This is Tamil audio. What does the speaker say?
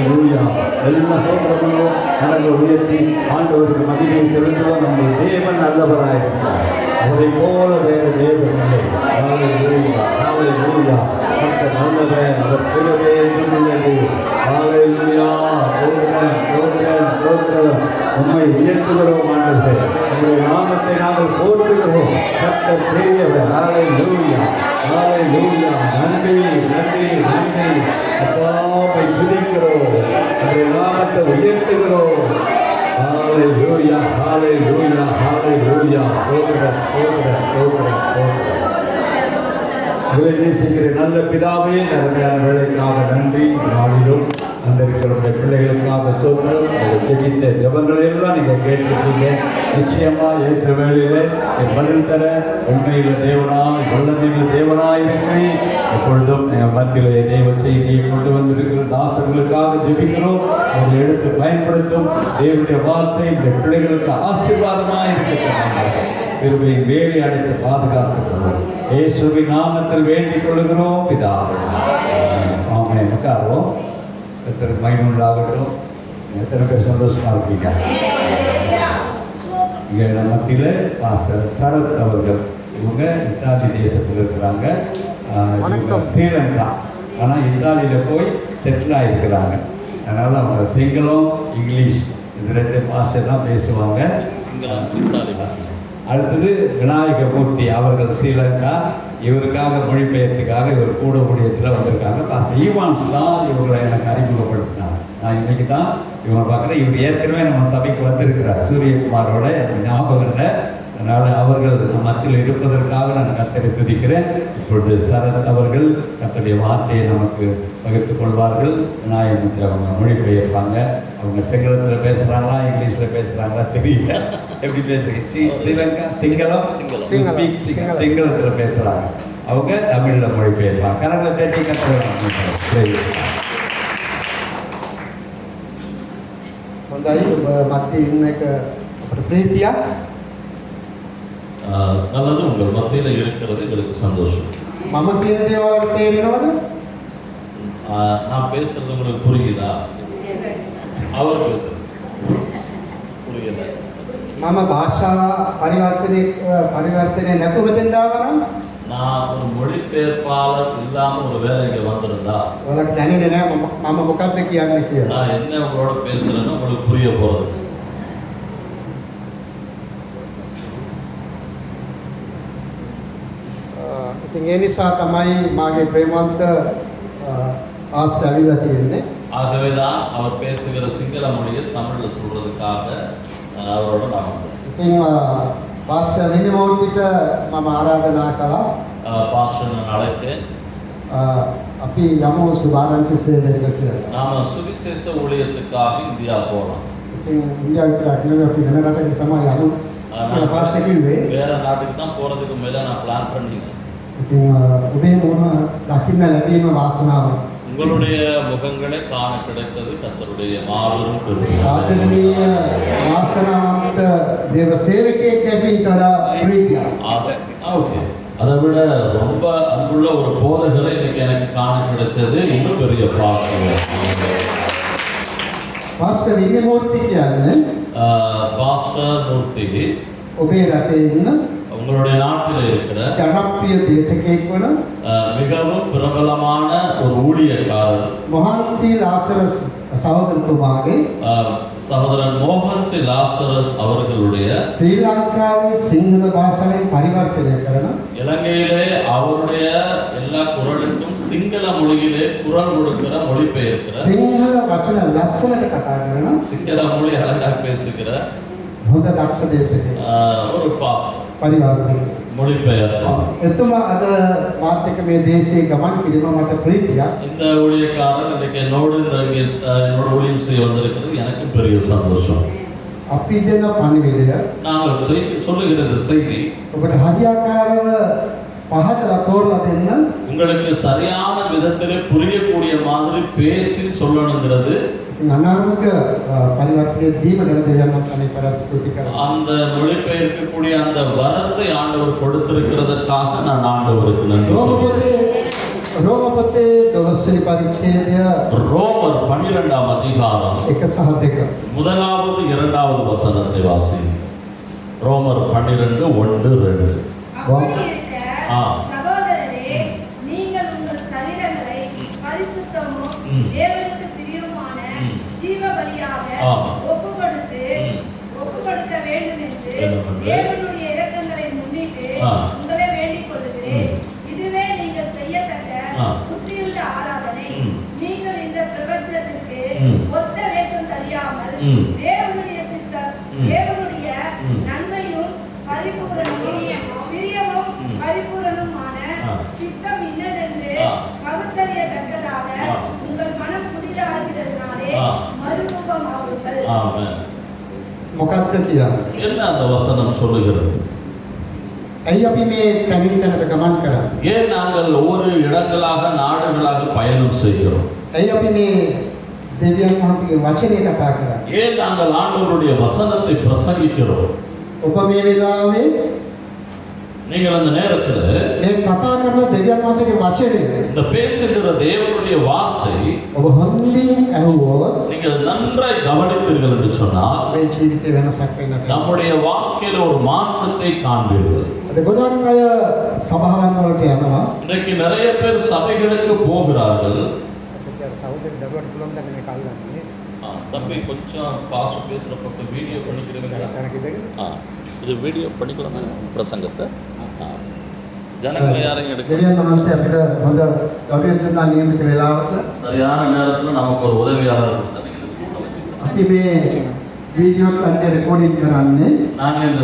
ஹalleluya. எல்லா சோதரங்களும் கரங்களை உயர்த்தி ஆண்டவருக்கு மகிமை செலுத்துவோம். நம்முடைய தேவன் நல்லவராயிருக்கிறார். அவரை போல வேறு தேவன் இல்லை. ஹalleluya ஹalleluya. கர்த்தர் நல்லவர், அவர் கிருபை உள்ளது. ஹalleluya. உம்மை உயர்த்துகிறோம் ஆண்டவரே. உம்முடைய நாமத்தை நாங்கள் போற்றுகிறோம். கர்த்தர் பெரியவர். ஹalleluya ஹalleluya. நன்றி நன்றி நன்றி. அப்பாவை துதிக்கிறோம். உம்முடைய நாமத்தை உயர்த்துகிறோம். ஹalleluya ஹalleluya ஹalleluya. நேசிக்கிற நல்ல பிதாவே, அருமையான வேலைக்காக நன்றி. நாளிலும் அந்த இருக்கிற பிள்ளைகளுக்காக ஸ்தோத்திரம். ஜெபித்த ஜெபங்களை எல்லாம் நீங்கள் கேட்டிருக்கீங்க. நிச்சயமா ஏற்ற வேளையிலே என் பதில் தர உண்மையில் தேவனாய் வல்லமையில் தேவனாய் இருக்கு. எப்பொழுதும் என் மத்தியிலே தெய்வ செய்தியை கொண்டு வந்திருக்கிற தாசர்களுக்காக ஜெபிக்கிறோம். அதை எடுத்து பயன்படுத்தும் தேவனுடைய வார்த்தை இந்த பிள்ளைகளுக்கு ஆசீர்வாதமாக இருக்கிறது. கிருபையின் வேலை அடைத்து பாதுகாக்கிறோம். இயேசுவின் நாமத்தில் வேண்டிக் கொள்கிறோம் பிதாவே. ஆமென். உட்காருவோம். எத்தனை மைனூண்டாகட்டும். எத்தனை பேர் சந்தோஷமா இருக்கீங்க? இங்கே நம்ம மத்தியில் பாஸ்டர் சரத் அவர்கள். இவங்க இத்தாலி தேசத்தில் இருக்கிறாங்க. ஸ்ரீலங்கா. ஆனால் இத்தாலியில் போய் செட்டில் ஆகிருக்கிறாங்க. அதனால் அவங்க சிங்களம் இங்கிலீஷ் இது ரெண்டு பாஷை தான் பேசுவாங்க. அடுத்தது விநாயகமூர்த்தி அவர்கள் ஸ்ரீலங்கா. இவருக்காக மொழிபெயர்த்துக்காக இவர் கூட ஊழியத்தில் வந்திருக்காங்க. பாஸ்டர் ஈவான்ஸ் தான் இவங்களை எனக்கு அறிமுகப்படுத்தினாங்க. நான் இன்னைக்கு தான் இவங்க பார்க்குறேன். இவர் ஏற்கனவே நம்ம சபைக்கு வந்திருக்கிறார் சூரியகுமாரோட ஞாபகம் இல்லை. அதனால் அவர்கள் மத்தியில் இருப்பதற்காக நான் கர்த்தரை துதிக்கிறேன். இப்பொழுது சரத் அவர்கள் கர்த்தருடைய வார்த்தையை நமக்கு பகிர்ந்து கொள்வார்கள். விநாயகத்தில் அவங்க மொழிபெயர்ப்பாங்க. அவங்க சிங்களத்தில் பேசுகிறாங்களா இங்கிலீஷில் பேசுகிறாங்களா தெரியல. எப்படி பேசுறீங்க? ஸ்ரீலங்கா சிங்களம் சிங்களத்தில் பேசுகிறாங்க. அவங்க தமிழில் மொழிபெயர்ப்பாங்க. கன்னட தேட்டி கற்றுக்கலாம். நல்லது. உங்கள் மத்தியில் இருக்கிறது எங்களுக்கு சந்தோஷம். நான் பேசுறது உங்களுக்கு புரியுதா? அவர் பேசுறது புரியல. මම භාෂා පරිවර්තනය නැතුව දෙන්නාවනම් நான் ஒரு மொழிபெயர்ப்பாளர் இல்லாமல் ஒரு வேலை இங்கே வந்திருந்தா ඔයාලට දැනෙන්නේ නැහැ මම මොකක්ද කියන්නේ කියලා. நான் என்ன உங்களோட பேசுறேன்னு உங்களுக்கு புரிய போறது. ඉතින් ඒ නිසා තමයි මාගේ ප්‍රේමවන්ත ආස්ට අවිලා තියෙන්නේ. ஆகவேதான் அவர் பேசுகிற சிங்கள மொழியை தமிழில் சொல்றதுக்காக அவரோட நான் வந்தேன். ඉතින් පාස්ටර් විනෝඩ්ට මම ආරාධනා කළා. பாஸ்டர் நான் அழைத்தேன். අපි යමු සුභාරංචි සේවයට කියලා. நாம சுவிசேஷ ஊழியத்துக்காக இந்தியா போறோம். ඉතින් ඉන්දියාවට නෙවෙයි අපි වෙන රටකට තමයි යමු. පාස්ටර් කිව්වේ வேற நாட்டுக்கு தான் போறதுக்கு மேல நான் பிளான் பண்ணிட்டேன். ඉතින් ඔබේ මොන දකින්න ලැබීම වාසනාවක්. உங்களுடைய முகங்களை காண கிடைத்தது கர்த்தருடைய மாபெரும் கிருபை. ආදරණීය වාසනාවන්ත දේව සේවකයෙක් ලැබීට වඩා ප්‍රීතියක්. ஓகே. அதை விட ரொம்ப அன்புள்ள ஒரு போதகரை இன்னைக்கு எனக்கு காண கிடைச்சது இன்னும் பெரிய பாக்கியம். පාස්ටර් විනෝඩ්ටි කියන්නේ பாஸ்டர் மூர்த்தி ඔබේ රටේ ඉන්න உங்களுடைய நாட்டில் இருக்கிற ජනප්‍රිය දේශකයෙක් වන மிகவும் பிரபலமான ஒரு ஊழியக்காரர் මොහන්සි ලාසරස් සහෝදරතුමාගේ சகோதரன் மோகன் சி லாசரஸ் அவர்களுடைய ශ්‍රී ලංකාවේ සිංහල භාෂාවෙන් පරිවර්තනය කරන இலங்கையிலே அவருடைய எல்லா குரலுக்கும் சிங்கள மொழியிலே குரல் கொடுக்கிற மொழிபெயர்க்கிற සිංහල වචන ලස්සනට කතා කරන சிங்கள மொழி அழகாக பேசுகிற හොඳ දක්ෂ දේශකයෙක් ஒரு பாஸ்டர் පරිවර්තනය மொழிபெயர்ப்பார். එතුමා අද මාත් එක්ක මේ දේශයේ ගමන් කිරීම මට ප්‍රීතියක්. இந்த ஊழியக்காரர் இன்னைக்கு என்னோட ஊழியம் செய்ய வந்திருக்கிறது எனக்கு பெரிய சந்தோஷம். අපි දෙන පණිවිඩය நாங்கள் சொல்லுகிற இந்த செய்தி ඔබට හරියාකාරව පහදලා තෝරලා දෙන්න உங்களுக்கு சரியான விதத்திலே புரியக்கூடிய மாதிரி பேசி சொல்லணுங்கிறது අනාගත පරිවර්තනයේ දීම ගැන දෙවියන් වහන්සේ පරස්පෘති කරා. அந்த மொழிபெயர்க்கக்கூடிய அந்த வரத்தை ஆண்டவர் கொடுத்திருக்கிறதுக்காக நான் ஆண்டவருக்கு நன்றி சொல்கிறேன். රෝමපතේ 12 වෙනි පරිච්ඡේදය ரோமர் 12ஆம் அதிகாரம் 1 සහ 2. முதலாவது இரண்டாவது வசனத்தை வாசி. ரோமர் 12 1 2. அப்படி இருக்க, ஆ. சகோதரரே, நீங்கள் உங்கள் சரீரங்களை பரிசுத்தமும் தேவனுக்கு பிரியமான ஜீவ பலியாக ஆ. ஒப்புக்கொடுக்க வேண்டும் என்று வேண்டும் என்று தேவனுடைய இரக்கங்களை முன்னிட்டு ஆ. உங்களை வேண்டிக் கொள்ளுகிறேன். இதுவே நீங்கள் செய்யத்தக்க ஆ. புத்தியுள்ள ஆராதனை. ம். நீங்கள் இந்த பிரபஞ்சத்திற்கு ம். ஒத்த வேஷம் தெரியாமல் ம். தேவனுடைய சித்தம், ம். தேவனுடைய ம். நன்மையும் பிரியமும் பரிபூரணமான ஆ. சித்தம் இன்னதென்று ஆ. பகுத்தறியத்தக்கதாக ஆ. உங்கள் மனம் புதிதாகிறதுனாலே ஆ. மறுரூபமாகுங்கள். ஆமென். මොකක්ද කියන්නේ? என்ன அந்த வசனம் சொல்லுகிறது? ඇයි අපි මේ තනින් තැනට ගමන් කරන්නේ? ஏன் நாங்கள் ஒவ்வொரு இடங்களாக நாடுகளாக பயணம் செய்கிறோம்? ඇයි අපි මේ දෙවියන් වහන්සේගේ වචනේ කතා කරන්නේ? ஏன் நாங்கள் ஆண்டவருடைய வசனத்தை பிரசங்கிக்கிறோம்? ඔබ මේ වෙලාවේ நீங்கள் அந்த நேரத்தில் මේ කතා කරන දෙවියන් වහන්සේගේ වචනේ இந்த பேசுகிற தேவனுடைய வார்த்தை ඔබ හොඳින් ඇහුවොත් நீங்கள் நன்றாய் கவனித்தீர்கள் என்று சொன்னால் මේ ජීවිතේ වෙනසක් වෙන්නට. நம்முடைய வாழ்க்கையில ஒரு மாற்றத்தை காண்பீர்கள். අද ගොඩක් අය සභාවන් වලට යනවා. இன்றைக்கு நிறைய பேர் சபைகளுக்கு போகிறார்கள். සහෝදර දරුවට පුළුවන් දැන් මේ කල් ගන්නනේ. தம்பி கொஞ்சம் பாசு பேசுகிறப்ப வீடியோ பண்ணிக்கிறீங்களா? இது வீடியோ பண்ணிக்கலாமா பிரசங்கத்தை? ஜனங்கள் யாரையும் எடுக்க දෙවියන් වහන්සේ අපිට හොඳ ගෞරවයෙන් දුන්නා නියමිත වෙලාවට சரியான நேரத்தில் நமக்கு ஒரு உதவியாளர் கொடுத்தாங்க. இந்த ஸ்கூலில் வச்சு අපි මේ වීඩියෝ කන්ටෙන්ට් රෙකෝඩින් කරන්නේ நாங்கள் இந்த